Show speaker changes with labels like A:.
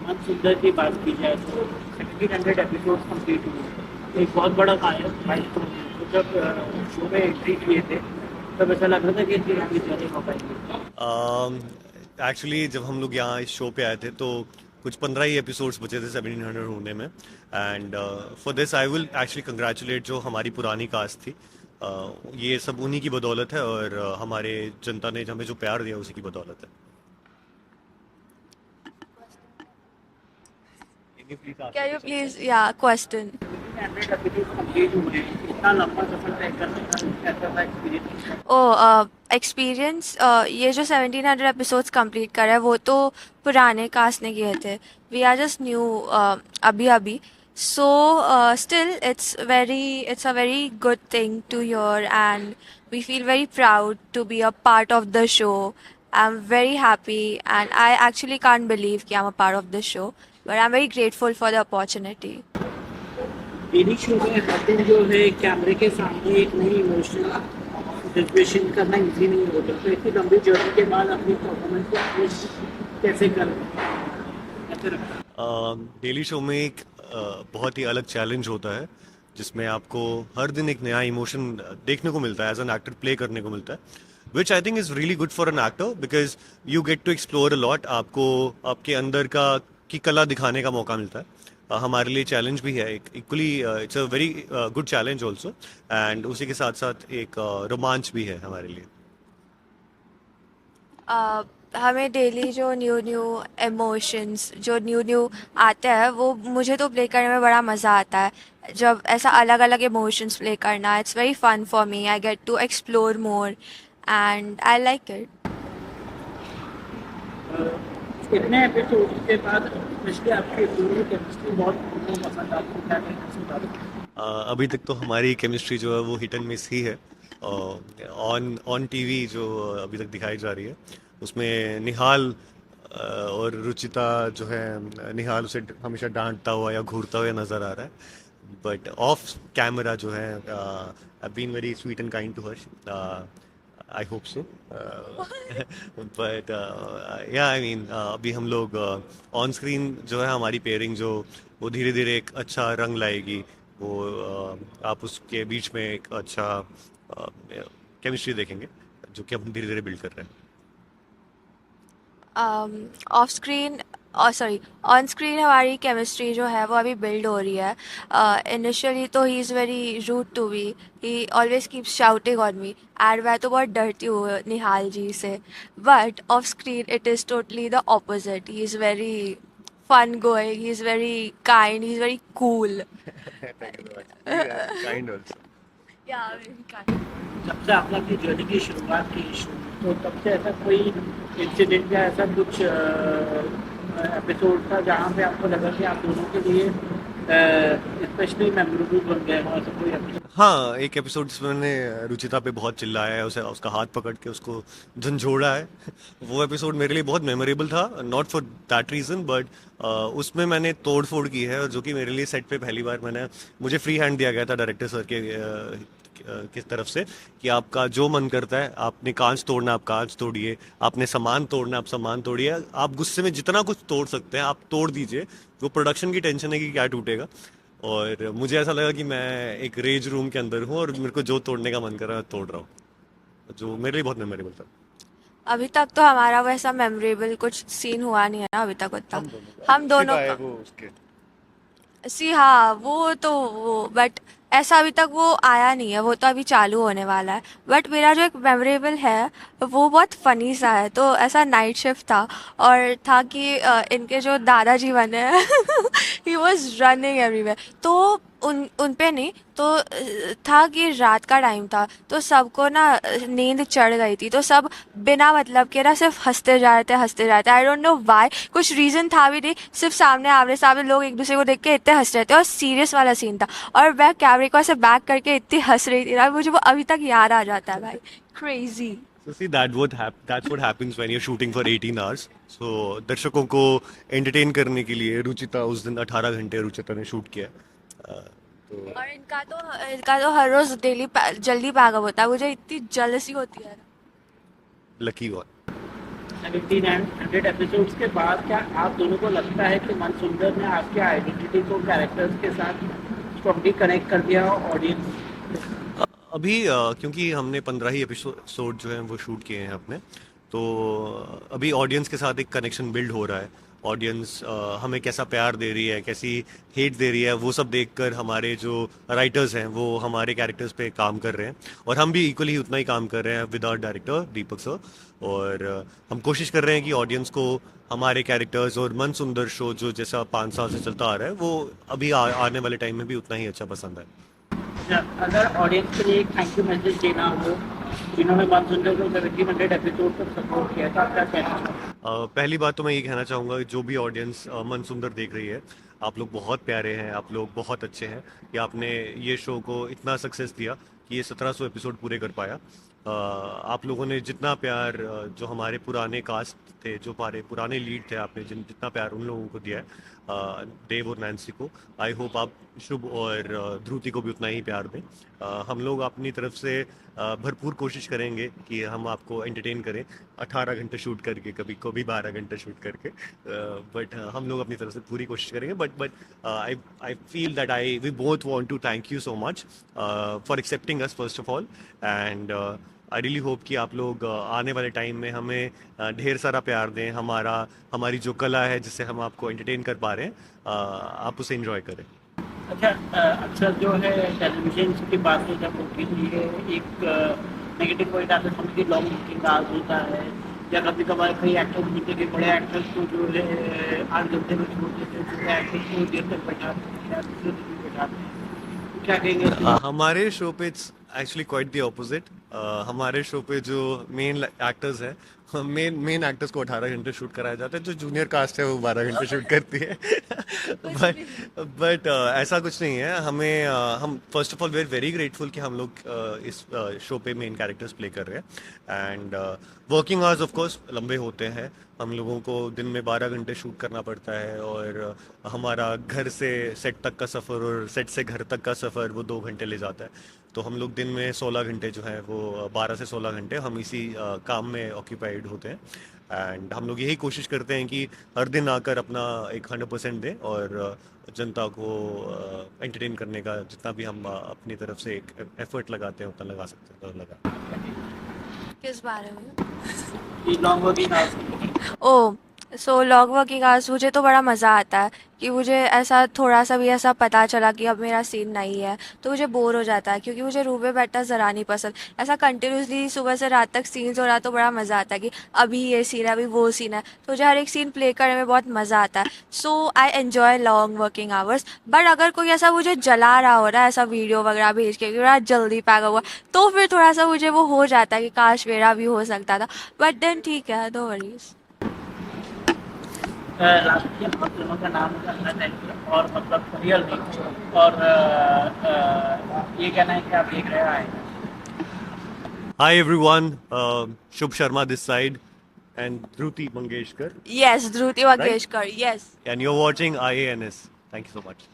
A: मान सुंदर की बात की जाए तो 1700 एपिसोड कंप्लीट हुए, एक बहुत बड़ा माइलस्टोन है। तो जब शो में एंट्री किए थे तब ऐसा लग रहा था कि इतनी लंबी जर्नी हो पाएगी।
B: एक्चुअली जब हम लोग यहाँ इस शो पे आए थे तो कुछ 15 ही एपिसोड्स बचे थे 1700 होने में। And for this I will actually congratulate जो हमारी पुरानी कास्ट थी। ये सब उन्हीं की बदौलत है और हमारे जनता ने हमें जो प्यार दिया उसी की बदौलत है। Can you please ask
C: Can
B: the
C: you
B: question again?
C: please, yeah, question?
A: 1700 episode complete हुए, इतना लंबा सफर तय करने का कैसा था एक्सपीरियंस?
C: ओ एक्सपीरियंस, ये जो 1700 एपिसोड्स कंप्लीट करे है वो तो पुराने कास्ट ने किए थे. वी आर जस्ट न्यू अभी अभी. So still it's a very good thing to hear, and we feel very proud to be a part of the show. I'm very happy, and I actually can't believe कि I'm a part of this show, but I'm very grateful for the opportunity.
A: Daily show में हर दिन जो है कैमरे के सामने एक नई इमोशनल सिचुएशन करना इजी नहीं होता, तो इतनी लंबी जर्नी के बाद अपनी परफॉर्मेंस को अप्रोच कैसे कर कैसे रखा?
B: डेली शो में एक बहुत ही अलग चैलेंज होता है जिसमें आपको हर दिन एक नया इमोशन देखने को मिलता है, एज एन एक्टर प्ले करने को मिलता है, which I think is really good for an actor because you get to explore a lot. आपको आपके अंदर का की कला दिखाने का मौका मिलता है। हमारे लिए चैलेंज भी है, एक equally it's a very good challenge also, and उसी के साथ साथ एक रोमांच भी है हमारे लिए।
C: हमें डेली जो न्यू न्यू इमोशंस जो न्यू न्यू आते हैं वो मुझे तो प्ले करने में बड़ा मज़ा आता है। जब ऐसा अलग अलग इमोशंस प्ले करना, it's very fun for me. I get to explore more and I like it.
A: इतने एपिसोड के बाद स्पेशली आपकी दोनों केमिस्ट्री बहुत पसंद आपको क्या कहना चाहिए?
B: अभी तक तो हमारी केमिस्ट्री जो है वो हिट एंड मिस ही है। ऑन ऑन टीवी जो अभी तक दिखाई जा रही है उसमें निहाल और रुचिता जो है, निहाल उसे हमेशा डांटता हुआ या घूरता हुआ नज़र आ रहा है, बट ऑफ कैमरा जो है I been very sweet and kind to her. I hope so. But yeah I mean अभी हम लोग ऑन स्क्रीन जो है हमारी पेयरिंग जो वो धीरे धीरे एक अच्छा रंग लाएगी। वो आप उसके बीच में एक अच्छा केमिस्ट्री देखेंगे जो कि हम धीरे धीरे बिल्ड कर रहे हैं।
C: Of screen, sorry, on screen हमारी केमिस्ट्री जो है वो अभी बिल्ड हो रही है. इनिशियली तो he is very rude to me. He always keeps shouting on me, and मैं तो बहुत डरती हूँ निहाल जी से. But off screen it is totally the opposite. He is very fun going, he's very kind, he's very cool.
B: Thank you so much. Kind also.
C: Yeah, very kind.
A: जब से आपने अपनी जर्नी की शुरुआत की शो में, तो तब से ऐसा कोई इंसिडेंट या ऐसा कुछ एपिसोड था जहाँ पे आपको लगा कि आप दोनों के लिए स्पेशली मेमोरेबल बन गए हो, ऐसा कोई एपिसोड?
B: हाँ, एक एपिसोड जिसमें मैंने रुचिता पे बहुत चिल्लाया है, उसे उसका हाथ पकड़ के उसको झंझोड़ा है। वो एपिसोड मेरे लिए बहुत मेमोरेबल था, not for that reason but उसमें मैंने तोड़ फोड़ की है, और जो कि मेरे लिए सेट पे पहली बार मुझे फ्री हैंड दिया गया था डायरेक्टर सर के किस तरफ से कि आपका जो मन करता है, आपने कांच तोड़ना आप कांच तोड़िए, आपने सामान तोड़ना आप सामान तोड़िए, आप गुस्से में जितना कुछ तोड़ सकते हैं आप तोड़ दीजिए। वो प्रोडक्शन की टेंशन है कि क्या टूटेगा, और मुझे ऐसा लगा कि मैं एक रेज रूम के अंदर हूँ और मेरे को जो तोड़ने का मन कर रहा है तोड़ रहा हूँ, जो मेरे लिए बहुत मेमोरेबल था।
C: अभी तक तो हमारा वैसा मेमोरेबल कुछ सीन हुआ नहीं है ना अभी तक उतना.
B: हम दोनों
C: हम
B: का
C: दोनों
B: है
C: का
B: वो उसके।
C: सी, हाँ, वो तो वो, बट ऐसा अभी तक वो आया नहीं है, वो तो अभी चालू होने वाला है. बट मेरा जो एक मेमोरेबल है वो बहुत फनी सा है. तो ऐसा नाइट शिफ्ट था, और था कि इनके जो दादाजी बने हैं ही वॉज रनिंग एवरीवेयर. तो उन पे नहीं तो था कि रात का टाइम था, तो सबको ना नींद चढ़ गई थी, तो सब बिना मतलब के ना सिर्फ हंसते जाते. आई डोंट नो वाई, कुछ रीज़न था भी नहीं, सिर्फ सामने आमने सामने लोग एक दूसरे को देख के इतने हंस रहे थे, और सीरियस वाला सीन था, और मैं कैमरे को ऐसे बैक करके इतनी हंस रही थी ना, मुझे वो अभी तक याद आ जाता है भाई. Crazy.
B: So see that's what happens when you're shooting for 18 hours. So दर्शकों को एंटरटेन करने के लिए रुचिता उस दिन 18 घंटे रुचिता ने शूट किया। तो
C: और इनका तो हर रोज डेली जल्दी पैकअप होता है, मुझे इतनी जलसी होती है.
B: Lucky one.
A: 1700 एपिसोड्स के बाद क्या आप दोनों को लगता है कि मनसुंदर ने आपके आइडेंटिटी को कैरेक्टर्स के साथ स्ट्रॉन्गली कनेक्ट कर दिया ऑडियंस?
B: अभी क्योंकि हमने 15 ही एपिसोड जो हैं वो शूट किए हैं अपने, तो अभी ऑडियंस के साथ एक कनेक्शन बिल्ड हो रहा है। ऑडियंस हमें कैसा प्यार दे रही है, कैसी हेट दे रही है, वो सब देखकर हमारे जो राइटर्स हैं वो हमारे कैरेक्टर्स पे काम कर रहे हैं, और हम भी इक्वली उतना ही काम कर रहे हैं with our director Deepak sir. और हम कोशिश कर रहे हैं कि ऑडियंस को हमारे कैरेक्टर्स और मनसुंदर शो जो जैसा 5 साल से चलता आ रहा है वो अभी आने वाले टाइम में भी उतना ही अच्छा पसंद है।
A: अगर ऑडियंस के लिए एक थैंक यू मैसेज देना हो जिन्होंने मनसुंदर को 1700 एपिसोड तक सपोर्ट किया था, आप क्या कहना चाहोगे?
B: पहली बात तो मैं ये कहना चाहूँगा कि जो भी ऑडियंस मनसुंदर देख रही है, आप लोग बहुत प्यारे हैं, आप लोग बहुत अच्छे हैं कि आपने ये शो को इतना सक्सेस दिया कि ये 1700 एपिसोड पूरे कर पाया। आप लोगों ने जितना प्यार जो हमारे पुराने कास्ट थे, जो हमारे पुराने लीड थे, आपने जितना प्यार उन लोगों को दिया है, देव और नैन्सी को, आई होप आप शुभ और ध्रुति को भी उतना ही प्यार दें। हम लोग अपनी तरफ से भरपूर कोशिश करेंगे कि हम आपको एंटरटेन करें 18 घंटे शूट करके, कभी कभी 12 घंटे शूट करके, बट हम लोग अपनी तरफ से पूरी कोशिश करेंगे। But I feel that we both want to thank you so much for accepting us first of all, and I really hope कि आप लोग आने वाले टाइम में हमें ढेर सारा प्यार दें, हमारी जो कला है जिससे हम आपको एंटरटेन कर पा रहे हैं, आप उसे एंजॉय करें।
A: अच्छा, अक्सर जो है टेलीविजन की बात जब होती है एक नेगेटिव पॉइंट आता है कि लॉन्ग बुकिंग आवर्स होता है, या कभी कभार कई एक्टर्स मिलते हैं बड़े एक्टर्स को जो है 8 घंटे में छोड़ देते हैं, छोटे एक्टर्स को देर तक बैठाते हैं, क्या कहेंगे?
B: हमारे शो पे it's actually quite the opposite. हमारे शो पे जो मेन एक्टर्स हैं, मेन एक्टर्स को 18 घंटे शूट कराया जाता है, जो जूनियर कास्ट है वो 12 घंटे शूट करती है। बट ऐसा कुछ नहीं है। हम first of all we are very grateful कि हम लोग इस शो पे मेन कैरेक्टर्स प्ले कर रहे हैं, and working hours of course लंबे होते हैं। हम लोगों को दिन में 12 घंटे शूट करना पड़ता है, और हमारा घर से सेट तक का सफ़र और सेट से घर तक का सफ़र वो 2 घंटे ले जाता है। तो हम लोग दिन में 16 घंटे जो है वो 12 से 16 घंटे हम इसी काम में ऑक्यूपाइड होते हैं, एंड हम लोग यही कोशिश करते हैं कि हर दिन आकर अपना एक 100% दें, और जनता को एंटरटेन करने का जितना भी हम अपनी तरफ से एक एफर्ट लगाते हैं उतना लगा सकते हैं तो लगा।
C: किस बारे में?
A: ये लॉन्ग वर्किंग आवर्स।
C: ओह, सो लॉन्ग वर्किंग आवर्स मुझे तो बड़ा मज़ा आता है कि मुझे ऐसा थोड़ा सा भी ऐसा पता चला कि अब मेरा सीन नहीं है तो मुझे बोर हो जाता है, क्योंकि मुझे रूम में बैठना ज़रा नहीं पसंद। ऐसा कंटिन्यूसली सुबह से रात तक सीन्स हो रहा तो बड़ा मज़ा आता है कि अभी ये सीन है, अभी वो सीन है, तो मुझे हर एक सीन प्ले करने में बहुत मज़ा आता है। So I enjoy long working hours. But अगर कोई ऐसा मुझे जला रहा हो रहा है, ऐसा वीडियो वगैरह भेज के कि बड़ा जल्दी पैक हुआ, तो फिर थोड़ा सा मुझे वो हो जाता है कि काश मेरा भी हो सकता था, बट देन ठीक है, नो वरीज।
A: राष्ट्रीय फिल्मों का नाम जानना चाहिए और मतलब रियल नहीं, और ये कहना है कि आप देख रहे हैं।
B: Hi everyone, Shubh Sharma this side and Dhruti Mangeshkar,
C: Yes, Dhruti
B: right?
C: Mangeshkar, yes.
B: And you're watching IANS. Thank you so much.